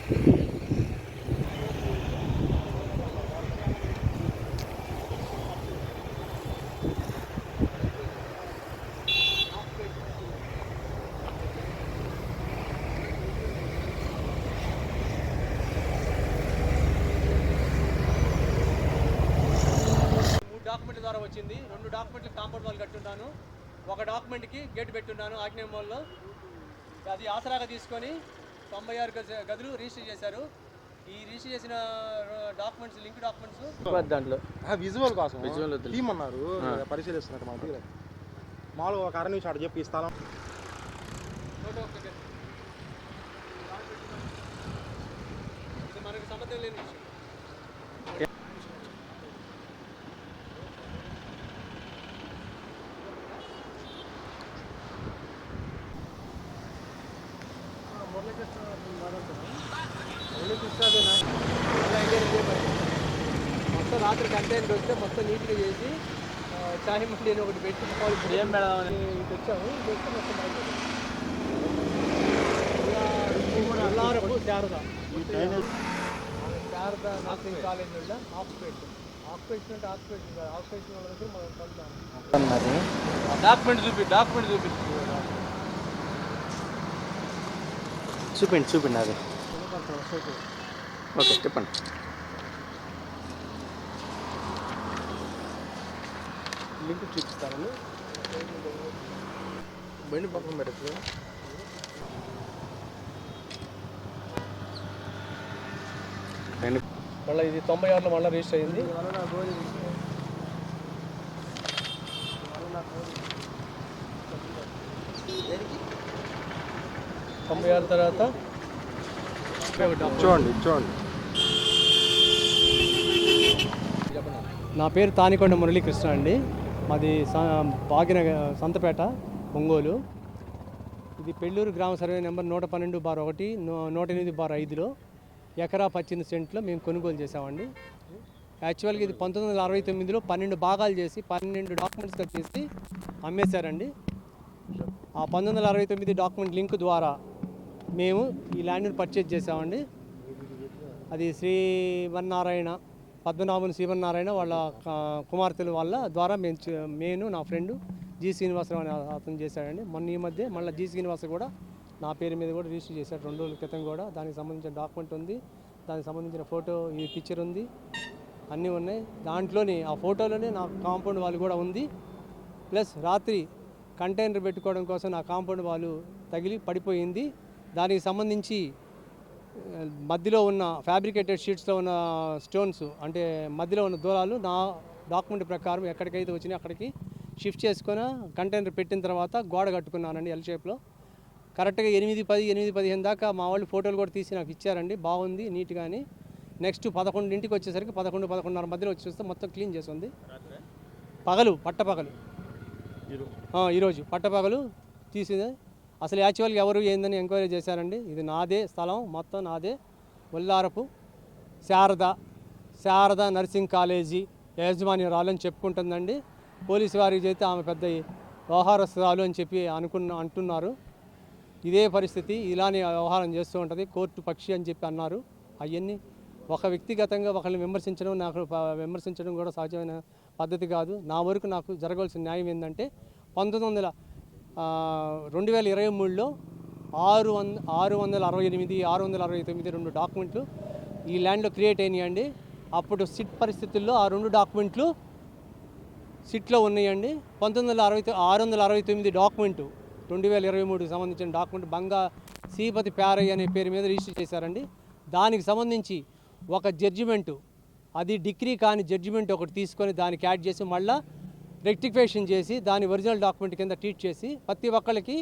డాక్యుమెంట్ల ద్వారా వచ్చింది. 2 డాక్యుమెంట్లు కాంపౌండ్ వాళ్ళు కట్టున్నాను, 1 డాక్యుమెంట్కి గేట్ పెట్టున్నాను ఆగ్నేయ మూలలో. అది ఆసరాగా తీసుకొని 96 గదులు రిజిస్టర్ చేశారు. ఈ రిజిస్టర్ చేసిన డాక్యుమెంట్స్ లింక్ డాక్యుమెంట్స్ దాంట్లో విజువల్ కోసం టీమ్ అన్నారు పరిశీలిస్తున్నారు. మా దగ్గర మామూలుగా ఒక 6 నిమిషాలు చెప్పి ఈ స్థలం మనకు సంబంధం లేని విషయం. మొత్తం రాత్రి కంటైనర్ వస్తే మొత్తం నీట్గా చేసి చాయ్ మండి అని ఒకటి పెట్టి ఏం పెడదామని వచ్చాము. మొత్తం శారద నర్సింగ్ కాలేజ్ వల్ల ఆక్యుపేషన్ అంటే ఆక్యుపేషన్ కాదు, ఆక్యుపేషన్ వాళ్ళ దగ్గర మనం పొందాము. డాక్యుమెంట్ చూపిండి అది. ఓకే చెప్పండి. లింక్ చూపిస్తాను. బండి పక్కన పెట్టచ్చు. మళ్ళీ ఇది 96లో మళ్ళీ రిజిస్టర్ అయింది. 96 తర్వాత చూడండి. నా పేరు తానికొండ మురళీకృష్ణ అండి. మాది బాగిన సంతపేట, ఒంగోలు. ఇది పెళ్ళూరు గ్రామ సర్వే నెంబర్ 112/1 108/5లో ఎకరా 18 సెంట్లో మేము కొనుగోలు చేసామండి. యాక్చువల్గా ఇది 1969లో 12 భాగాలు చేసి 12 డాక్యుమెంట్స్గా చేసి అమ్మేశారండి. ఆ 1969 డాక్యుమెంట్ లింక్ ద్వారా మేము ఈ ల్యాండ్ని పర్చేజ్ చేసామండి. అది శ్రీవన్నారాయణ పద్మనాభన్ శ్రీవన్నారాయణ వాళ్ళ కుమార్తెల వాళ్ళ ద్వారా నేను నా ఫ్రెండ్ జి శ్రీనివాసరావు అని అతను చేశాడండి. ఈ మధ్య మళ్ళీ జి శ్రీనివాస కూడా నా పేరు మీద కూడా రిజిస్టర్ చేశాడు 2 రోజుల క్రితం కూడా. దానికి సంబంధించిన డాక్యుమెంట్ ఉంది, దానికి సంబంధించిన ఫోటో, ఈ పిక్చర్ ఉంది, అన్నీ ఉన్నాయి. దాంట్లోనే ఆ ఫోటోలోనే నా కాంపౌండ్ వాళ్ళు కూడా ఉంది. ప్లస్ రాత్రి కంటైనర్ పెట్టుకోవడం కోసం నా కాంపౌండ్ వాళ్ళు తగిలి పడిపోయింది. దానికి సంబంధించి మధ్యలో ఉన్న ఫ్యాబ్రికేటెడ్ షీట్స్లో ఉన్న స్టోన్స్, అంటే మధ్యలో ఉన్న దూరాలు నా డాక్యుమెంట్ ప్రకారం ఎక్కడికైతే వచ్చినాయి అక్కడికి షిఫ్ట్ చేసుకొని కంటైనర్ పెట్టిన తర్వాత గోడ కట్టుకున్నానండి ఎల్ షేప్లో. కరెక్ట్గా 8:10, 8:15 దాకా మా వాళ్ళు ఫోటోలు కూడా తీసి నాకు ఇచ్చారండి. బాగుంది నీట్గాని. నెక్స్ట్ 11ంటికి వచ్చేసరికి 11, 11:30 మధ్యలో వచ్చి చూస్తే మొత్తం క్లీన్ చేస్తుంది. పట్టపగలు ఈరోజు పట్టపగలు తీసింది. అసలు యాక్చువల్గా ఎవరు ఏందని ఎంక్వైరీ చేశారండి. ఇది నాదే స్థలం, మొత్తం నాదే. ఒల్లారపు శారద నర్సింగ్ కాలేజీ యాజమాన్యరాలు అని చెప్పుకుంటుందండి. పోలీసు వారికి అయితే ఆమె పెద్ద వ్యవహారస్తురాలు అని చెప్పి అంటున్నారు. ఇదే పరిస్థితి, ఇలానే వ్యవహారం చేస్తూ ఉంటుంది. కోర్టు పక్షి అని చెప్పి అన్నారు. అవన్నీ ఒక వ్యక్తిగతంగా ఒకరిని విమర్శించడం కూడా సహజమైన పద్ధతి కాదు. నా వరకు నాకు జరగాల్సిన న్యాయం ఏంటంటే 2023లో 668, 669 2 డాక్యుమెంట్లు ఈ ల్యాండ్లో క్రియేట్ అయినాయండి. అప్పుడు సిట్ పరిస్థితుల్లో ఆ 2 డాక్యుమెంట్లు సిట్లో ఉన్నాయండి. 669 డాక్యుమెంటు 2023కి సంబంధించిన డాక్యుమెంట్ బంగా శ్రీపతి ప్యారయ్య అనే పేరు మీద రిజిస్టర్ చేశారండి. దానికి సంబంధించి ఒక జడ్జిమెంటు, అది డిగ్రీ కాని జడ్జిమెంట్ ఒకటి తీసుకొని దానికి యాడ్ చేసి మళ్ళీ రెక్టిఫికేషన్ చేసి దాని ఒరిజినల్ డాక్యుమెంట్ కింద ట్రీట్ చేసి ప్రతి ఒక్కరికి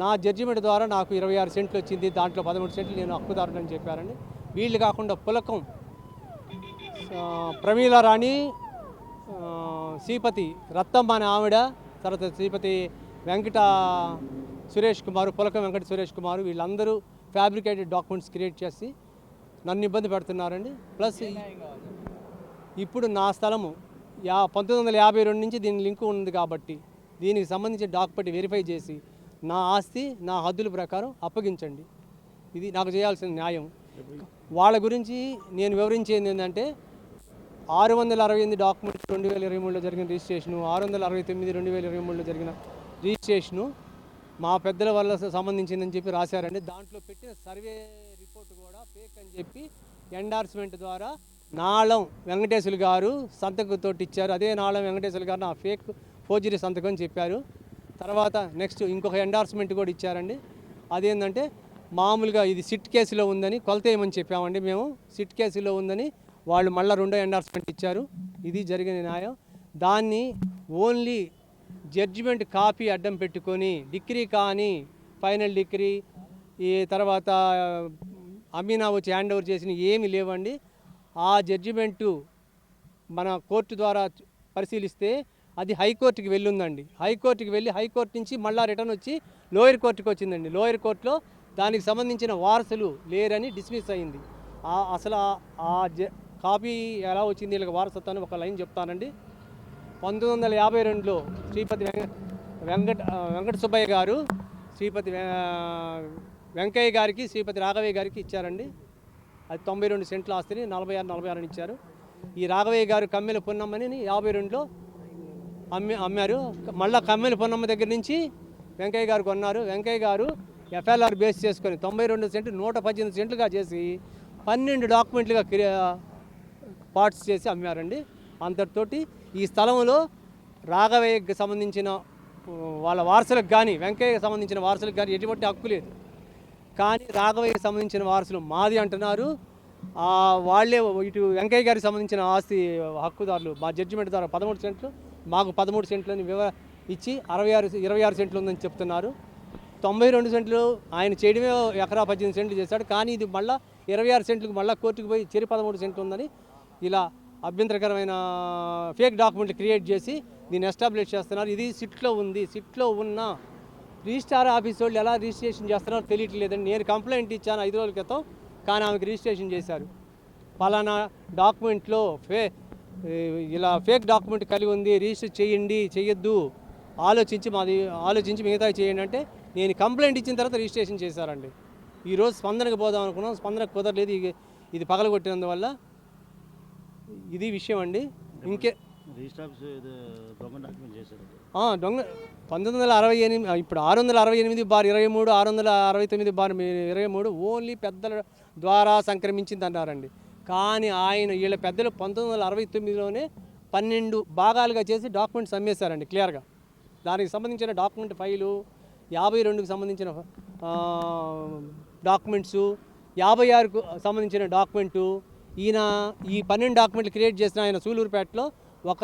నా జడ్జిమెంట్ ద్వారా నాకు 26 సెంట్లు వచ్చింది. దాంట్లో 13 సెంట్లు నేను హక్కుదారుడు అని చెప్పారండి. వీళ్ళు కాకుండా పులకం ప్రమీల రాణి, శ్రీపతి రత్తమ్మ అనే ఆవిడ, తర్వాత శ్రీపతి వెంకట సురేష్ కుమార్, పులకం వెంకట సురేష్ కుమార్, వీళ్ళందరూ ఫ్యాబ్రికేటెడ్ డాక్యుమెంట్స్ క్రియేట్ చేసి నన్ను ఇబ్బంది పెడుతున్నారండి. ప్లస్ ఇప్పుడు నా స్థలము 1952 నుంచి దీని లింకు ఉంది కాబట్టి దీనికి సంబంధించి డాక్యుమెంట్ వెరిఫై చేసి నా ఆస్తి నా హద్దుల ప్రకారం అప్పగించండి. ఇది నాకు చేయాల్సిన న్యాయం. వాళ్ళ గురించి నేను వివరించేది ఏంటంటే 668 డాక్యుమెంట్స్ 2023లో జరిగిన రిజిస్ట్రేషను, 669 2023లో జరిగిన రిజిస్ట్రేషను మా పెద్దల వల్ల సంబంధించిందని చెప్పి రాశారండి. దాంట్లో పెట్టిన సర్వే రిపోర్ట్ కూడా ఫేక్ అని చెప్పి ఎండార్స్మెంట్ ద్వారా నాళం వెంకటేశ్వర గారు సంతకంతో ఇచ్చారు. అదే నాళం వెంకటేశ్వర గారు నా ఫేక్ ఫోర్జరీ సంతకం అని చెప్పారు. తర్వాత నెక్స్ట్ ఇంకొక ఎండార్స్మెంట్ కూడా ఇచ్చారండి. అదేంటంటే మామూలుగా ఇది సిట్ కేసులో ఉందని కొలత ఏమని చెప్పామండి మేము. సిట్ కేసులో ఉందని వాళ్ళు మళ్ళీ రెండో ఎండార్స్మెంట్ ఇచ్చారు. ఇది జరిగిన న్యాయం. దాన్ని ఓన్లీ జడ్జిమెంట్ కాపీ అడ్డం పెట్టుకొని డిగ్రీ కానీ ఫైనల్ డిగ్రీ ఈ తర్వాత అమీనా వచ్చి హ్యాండ్ ఓవర్ చేసిన ఏమీ లేవండి. ఆ జడ్జిమెంటు మన కోర్టు ద్వారా పరిశీలిస్తే అది హైకోర్టుకి వెళ్ళుందండి. హైకోర్టుకి వెళ్ళి హైకోర్టు నుంచి మళ్ళీ రిటర్న్ వచ్చి లోయర్ కోర్టుకి వచ్చిందండి. లోయర్ కోర్టులో దానికి సంబంధించిన వారసులు లేరని డిస్మిస్ అయింది. అసలు కాపీ ఎలా వచ్చింది వీళ్ళకి వారసత్వాన్ని ఒక లైన్ చెప్తానండి. 1952లో శ్రీపతి వెంకట సుబ్బయ్య గారు శ్రీపతి వెంకయ్య గారికి శ్రీపతి రాఘవయ్య గారికి ఇచ్చారండి. అది 92 సెంట్ల ఆస్తిని 46 ఇచ్చారు. ఈ రాఘవయ్య గారు కమ్మెల పొన్నమ్మని 52లో అమ్మారు. మళ్ళీ కమ్మెల పొన్నమ్మ దగ్గర నుంచి వెంకయ్య గారు కొన్నారు. వెంకయ్య గారు ఎఫ్ఎల్ఆర్ బేస్ చేసుకొని 92 సెంట్లు 118 సెంట్లుగా చేసి 12 డాక్యుమెంట్లుగా పార్ట్స్ చేసి అమ్మారండి. అంతటితోటి ఈ స్థలంలో రాఘవయ్యకి సంబంధించిన వాళ్ళ వారసులకు కానీ వెంకయ్యకి సంబంధించిన వారసులకు కానీ ఎటువంటి హక్కు లేదు. కానీ రాఘవయ్యకి సంబంధించిన వారసులు మాది అంటున్నారు. వాళ్ళే ఇటు వెంకయ్య గారికి సంబంధించిన ఆస్తి హక్కుదారులు మా జడ్జిమెంట్ ద్వారా 13 సెంట్లు మాకు 13 సెంట్లని ఇచ్చి 26 సెంట్లు ఉందని చెప్తున్నారు. 92 సెంట్లు ఆయన చేయడమే ఎకరా 18 సెంట్లు చేశాడు. కానీ ఇది మళ్ళీ 26 సెంట్లకు మళ్ళీ కోర్టుకు పోయి 13 సెంట్లు ఉందని ఇలా అభ్యంతరకరమైన ఫేక్ డాక్యుమెంట్లు క్రియేట్ చేసి దీన్ని ఎస్టాబ్లిష్ చేస్తున్నారు. ఇది సిట్లో ఉంది. సిట్లో ఉన్న రిజిస్ట్రార్ ఆఫీస్ వాళ్ళు ఎలా రిజిస్ట్రేషన్ చేస్తున్నారో తెలియట్లేదండి. నేను కంప్లైంట్ ఇచ్చాను 5 రోజుల క్రితం, కానీ ఆమెకు రిజిస్ట్రేషన్ చేశారు. పలానా డాక్యుమెంట్లో ఇలా ఫేక్ డాక్యుమెంట్ కలిగి ఉంది, రిజిస్టర్ చేయండి, చేయొద్దు, ఆలోచించి మిగతా చేయండి అంటే నేను కంప్లైంట్ ఇచ్చిన తర్వాత రిజిస్ట్రేషన్ చేశారండి. ఈరోజు స్పందనకు పోదాం అనుకున్నాం, స్పందనకు కుదరలేదు. ఇది పగలగొట్టినందువల్ల ఇది విషయం అండి. ఇంకే దొంగ 1968 ఇప్పుడు 668/23 669/23 ఓన్లీ పెద్దల ద్వారా సంక్రమించింది అన్నారండి. కానీ వీళ్ళ పెద్దలు 1969లోనే 12 భాగాలుగా చేసి డాక్యుమెంట్స్ అమ్మేశారండి క్లియర్గా. దానికి సంబంధించిన డాక్యుమెంట్ ఫైలు 52కు సంబంధించిన డాక్యుమెంట్సు 56కు సంబంధించిన డాక్యుమెంటు ఈయన ఈ 12 డాక్యుమెంట్లు క్రియేట్ చేసిన ఆయన సూలూరుపేటలో ఒక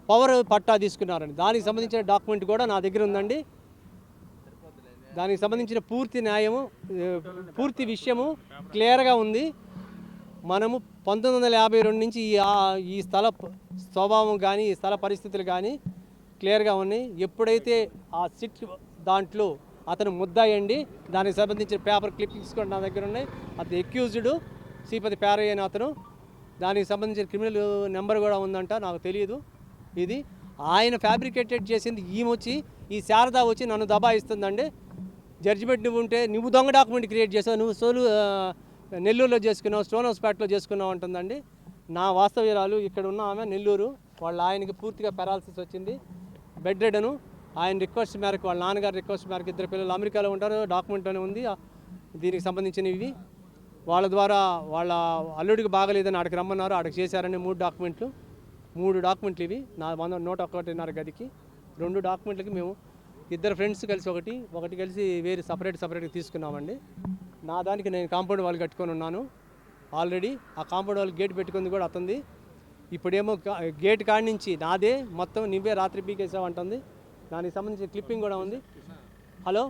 పవర్ పట్టా తీసుకున్నారండి. దానికి సంబంధించిన డాక్యుమెంట్ కూడా నా దగ్గర ఉందండి. దానికి సంబంధించిన పూర్తి న్యాయము పూర్తి విషయము క్లియర్గా ఉంది. మనము 1952 నుంచి ఈ స్థల స్వభావం కానీ ఈ స్థల పరిస్థితులు కానీ క్లియర్గా ఉన్నాయి. ఎప్పుడైతే ఆ సిట్ దాంట్లో అతను ముద్దాయండి, దానికి సంబంధించిన పేపర్ క్లిప్పింగ్స్ కూడా నా దగ్గర ఉన్నాయి. అతను ఎక్యూజ్డ్ శ్రీపతి పేరయ్య అని అతను, దానికి సంబంధించిన క్రిమినల్ నెంబర్ కూడా ఉందంట, నాకు తెలియదు. ఇది ఆయన ఫ్యాబ్రికేటెడ్ చేసింది. వచ్చి ఈ శారద వచ్చి నన్ను దబాయిస్తుందండి. జడ్జిమెంట్ నువ్వు దొంగ డాక్యుమెంట్ క్రియేట్ చేసావు, నువ్వు నెల్లూరులో చేసుకున్నావు, స్టోన్ హౌస్పేటలో చేసుకున్నావు అంటుందండి. నా వాస్తవ్యురాలు ఇక్కడ ఉన్న ఆమె నెల్లూరు, వాళ్ళ ఆయనకి పూర్తిగా పెరాలసిస్ వచ్చింది, బెడ్ రెడను. ఆయన రిక్వెస్ట్ మేరకు వాళ్ళ నాన్నగారి రిక్వెస్ట్ మేరకు 2 పిల్లలు అమెరికాలో ఉంటారు, డాక్యుమెంట్లోనే ఉంది దీనికి సంబంధించినవి. వాళ్ళ ద్వారా వాళ్ళ అల్లుడికి బాగలేదని ఆడికి రమ్మన్నారు, ఆడికి చేశారని 3 డాక్యుమెంట్లు ఇవి నా 101.5 గదికి 2 డాక్యుమెంట్లకి మేము 2 ఫ్రెండ్స్ కలిసి ఒకటి కలిసి వేరే సపరేట్గా తీసుకున్నామండి. నా దానికి నేను కాంపౌండ్ వాళ్ళు కట్టుకొని ఉన్నాను ఆల్రెడీ. ఆ కాంపౌండ్ వాళ్ళు గేట్ పెట్టుకుంది కూడా అతంది. ఇప్పుడేమో గేట్ కాడి నుంచి నాదే మొత్తం నువ్వే రాత్రి పీకేసావు అంటుంది. దానికి సంబంధించిన క్లిప్పింగ్ కూడా ఉంది. హలో.